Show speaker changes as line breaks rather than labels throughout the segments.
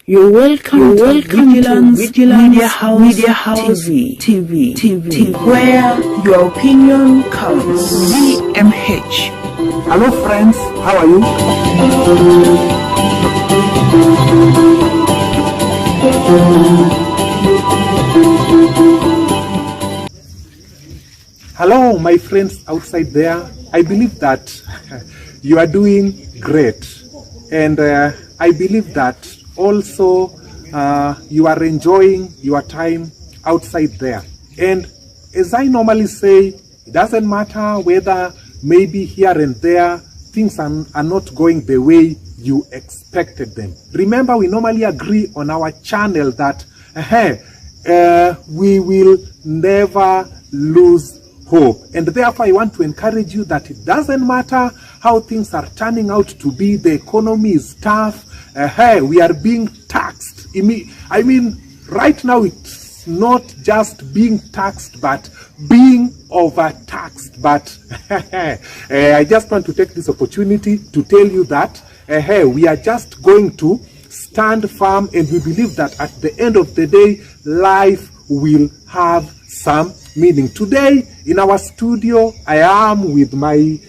You're welcome to Vigilance Media House TV, where your opinion counts. VMH.
Hello friends, how are you? Hello my friends outside there. I believe that you are doing great, and I believe that also you are enjoying your time outside there. And as I normally say, it doesn't matter whether maybe here and there things are not going the way you expected them. Remember, we normally agree on our channel that we will never lose hope. And therefore I want to encourage you that it doesn't matter how things are turning out to be. The economy is tough. We are being taxed. I mean, right now it's not just being taxed, but being overtaxed. But I just want to take this opportunity to tell you that we are just going to stand firm, and we believe that at the end of the day, life will have some meaning. Today in our studio, I am with my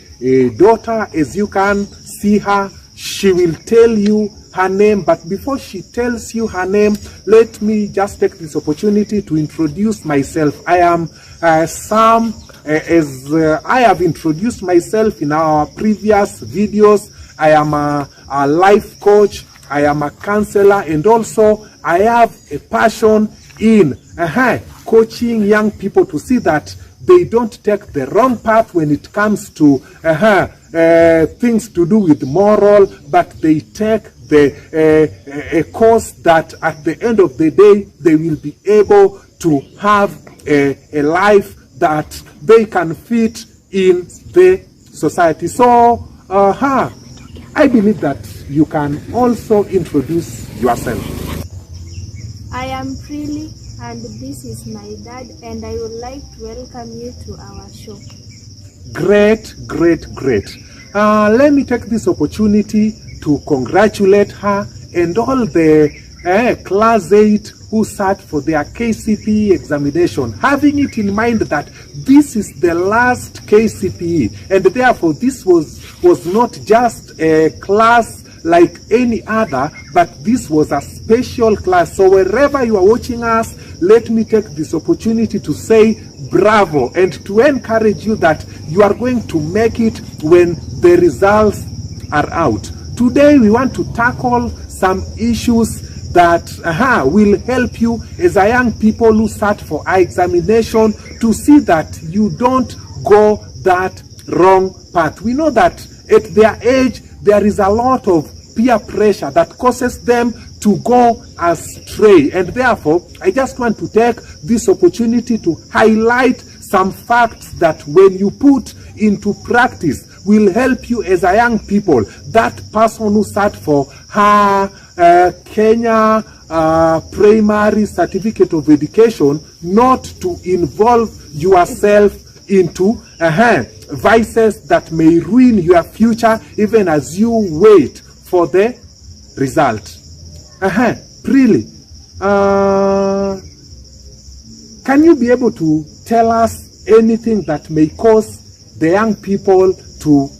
daughter. As you can see her, she will tell you her name, but before she tells you her name, let me just take this opportunity to introduce myself. I am Sam. As I have introduced myself in our previous videos, I am a life coach, I am a counselor, and also I have a passion in coaching young people to see that they don't take the wrong path when it comes to things to do with moral, but they take a course that at the end of the day they will be able to have a life that they can fit in the society. So I believe that you can also introduce yourself.
I am Prilly, and this is my dad, and I would like to welcome you to our show.
Great. Let me take this opportunity to congratulate her and all the class 8 who sat for their KCPE examination, having it in mind that this is the last KCPE, and therefore this was not just a class like any other, but this was a special class. So wherever you are watching us, let me take this opportunity to say bravo and to encourage you that you are going to make it when the results are out. Today we want to tackle some issues that will help you as a young people who sat for our examination to see that you don't go that wrong path. We know that at their age there is a lot of peer pressure that causes them to go astray, and therefore I just want to take this opportunity to highlight some facts that when you put into practice will help you as a young people. That person who sat for her Kenya primary certificate of education, not to involve yourself into vices that may ruin your future even as you wait for the result. Really, can you be able to tell us anything that may cause the young people to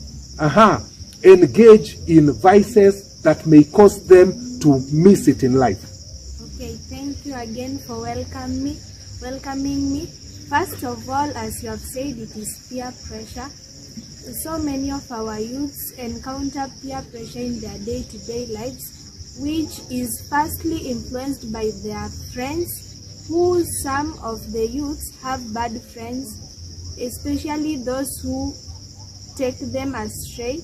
engage in vices that may cause them to miss it in life?
Okay, thank you again for welcoming me. First of all, as you have said, it is peer pressure. So many of our youths encounter peer pressure in their day-to-day lives, which is firstly influenced by their friends, who some of the youths have bad friends, especially those who take them astray.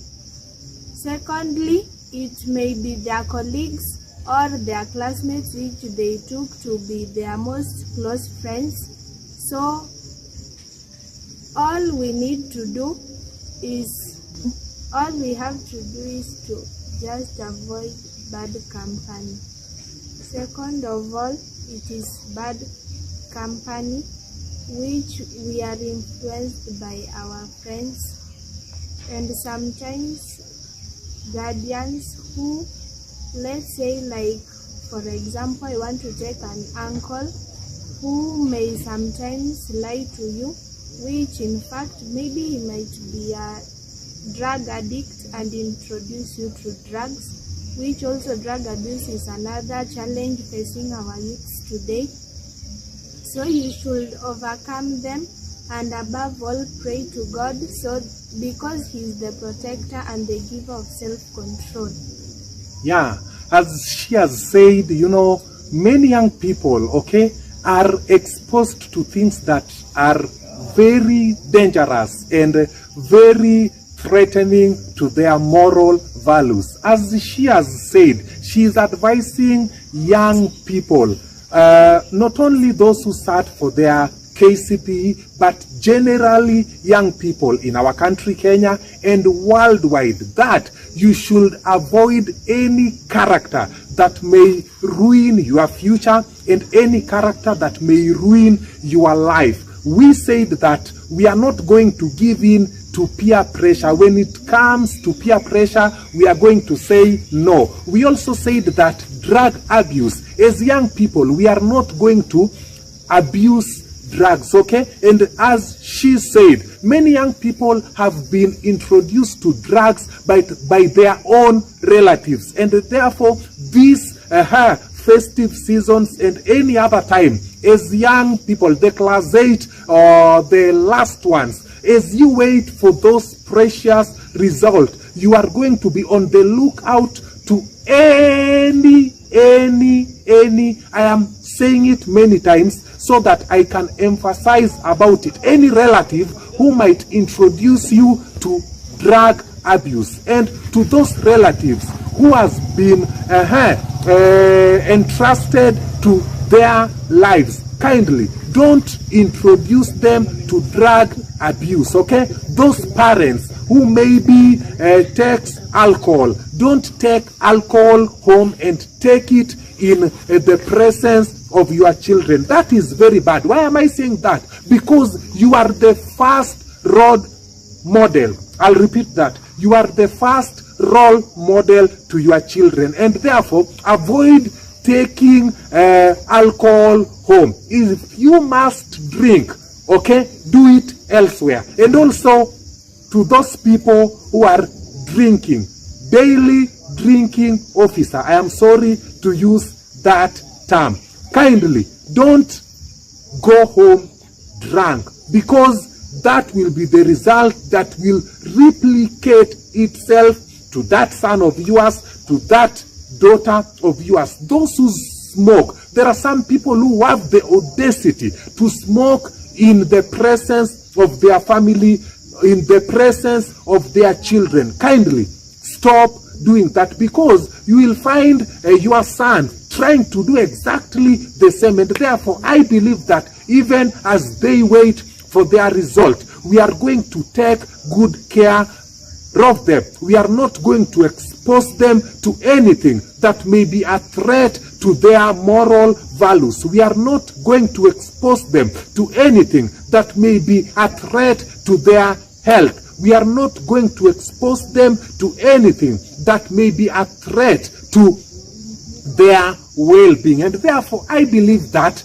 Secondly, it may be their colleagues or their classmates which they took to be their most close friends. So all we have to do is to just avoid bad company. Second of all, it is bad company which we are influenced by our friends and sometimes guardians who, let's say, like For example, I want to take an uncle who may sometimes lie to you, which in fact maybe he might be a drug addict and introduce you to drugs, which also drug abuse is another challenge facing our youths today. So you should overcome them, and above all pray to God, so because He is the protector and the giver of self-control.
Yeah, as she has said, you know, many young people, okay, are exposed to things that are very dangerous and very threatening to their moral values. As she has said, she is advising young people, not only those who sat for their KCPE, but generally young people in our country, Kenya, and worldwide, that you should avoid any character that may ruin your future and any character that may ruin your life. We said that we are not going to give in to peer pressure. When it comes to peer pressure, we are going to say no. We also said that drug abuse, as young people, we are not going to abuse drugs, okay? And as she said, many young people have been introduced to drugs by their own relatives, and therefore these festive seasons and any other time, as young people, the class 8 or the last ones, as you wait for those precious results, you are going to be on the lookout to any, I am saying it many times so that I can emphasize about it, any relative who might introduce you to drug abuse. And to those relatives who has been entrusted to their lives, kindly don't introduce them to drug abuse, okay? Those parents who maybe takes alcohol, don't take alcohol home and take it in the presence of your children. That is very bad. Why am I saying that? Because you are the first role model. I'll repeat that. You are the first role model to your children, and therefore avoid taking alcohol home. If you must drink, okay, do it elsewhere. And also to those people who are drinking, daily drinking officer, I am sorry to use that term, kindly don't go home drunk, because that will be the result that will replicate itself to that son of yours, to that daughter of yours. Those who smoke, there are some people who have the audacity to smoke in the presence of their family, in the presence of their children. Kindly stop doing that, because you will find your son trying to do exactly the same. And therefore I believe that even as they wait for their result, we are going to take good care of them. We are not going to expose them to anything that may be a threat to their moral values. We are not going to expose them to anything that may be a threat to their health. We are not going to expose them to anything that may be a threat to their well-being. And therefore I believe that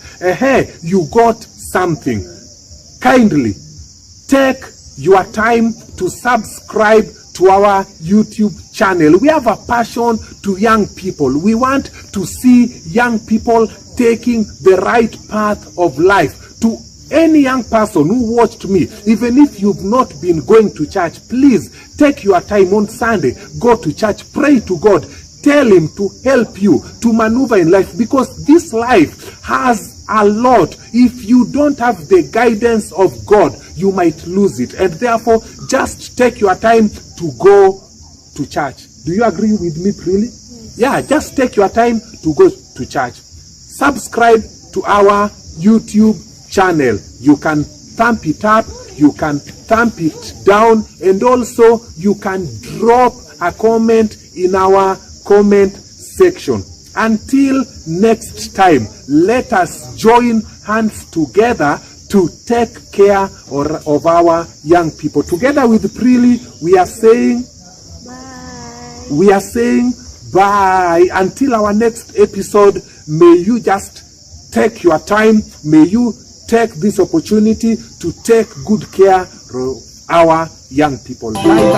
you got something. Kindly take your time to subscribe to our YouTube channel. We have a passion to young people. We want to see young people taking the right path of life. To any young person who watched me, even if you've not been going to church, please take your time on Sunday, go to church, pray to God, tell Him to help you to maneuver in life, because this life has a lot. If you don't have the guidance of God, you might lose it. And therefore just take your time to go to church. Do you agree with me, really?
Yes.
Yeah, just take your time to go to church. Subscribe to our YouTube channel. You can thumb it up, you can thumb it down, and also you can drop a comment in our comment section. Until next time, let us join hands together to take care of our young people. Together with Prilly, we are saying,
Bye.
we are saying Bye. Until our next episode, may you just take your time. May you take this opportunity to take good care of our young people. Bye.